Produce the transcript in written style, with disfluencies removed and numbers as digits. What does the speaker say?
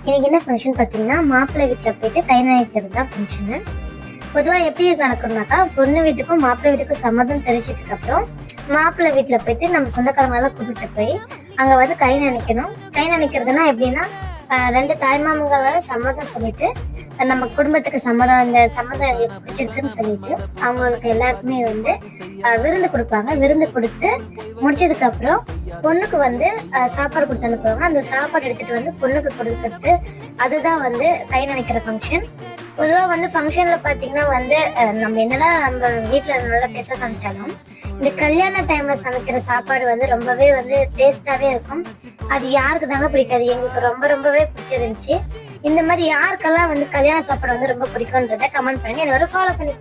இன்னைக்கு என்ன ஃபங்க்ஷன் பார்த்தீங்கன்னா, மாப்பிள்ளை வீட்டில் போயிட்டு கை நனைக்கிறது தான் ஃபங்க்ஷனு. பொதுவாக எப்படி நடக்கணும்னாக்கா, பொண்ணு வீட்டுக்கும் மாப்பிள்ளை வீட்டுக்கும் சம்மதம் தெரிவிச்சதுக்கு அப்புறம் மாப்பிள்ளை வீட்டில் போயிட்டு நம்ம சொந்தக்காரங்களெல்லாம் கூப்பிட்டு போய் அங்கே வந்து கை நனைக்கணும். கை நனைக்கிறதுனா எப்படின்னா, ரெண்டு தாய்மாமங்கள சம்மதம் சொல்லிட்டு நம்ம குடும்பத்துக்கு சம்மதம், இந்த சம்மதம் எங்களுக்கு பிடிச்சிருக்குன்னு சொல்லிட்டு அவங்களுக்கு எல்லாருக்குமே வந்து விருந்து கொடுப்பாங்க. விருந்து கொடுத்து முடிச்சதுக்கு அப்புறம் பொண்ணுக்கு வந்து சாப்பாடு கொடுத்து அனுப்புவாங்க. அந்த சாப்பாடு எடுத்துட்டு வந்து பொண்ணுக்கு கொடுக்கறது, அதுதான் வந்து கை நனைக்கிற ஃபங்க்ஷன். பொதுவாக வந்து ஃபங்க்ஷனில் பார்த்தீங்கன்னா வந்து நம்ம என்னதான் நம்ம வீட்டில் நல்லா டேஸ்ட்டாக சமைச்சாலும் இந்த கல்யாண டைமில் சமைக்கிற சாப்பாடு வந்து ரொம்பவே வந்து டேஸ்ட்டாகவே இருக்கும். அது யாருக்கு தாங்க பிடிக்காது? எங்களுக்கு ரொம்பவே பிடிச்சிருந்துச்சு. இந்த மாதிரி யாருக்கெல்லாம் வந்து கல்யாண சாப்பாடு வந்து ரொம்ப பிடிக்கும்ன்றதை கமெண்ட் பண்ணி என்னை ஃபாலோ பண்ணி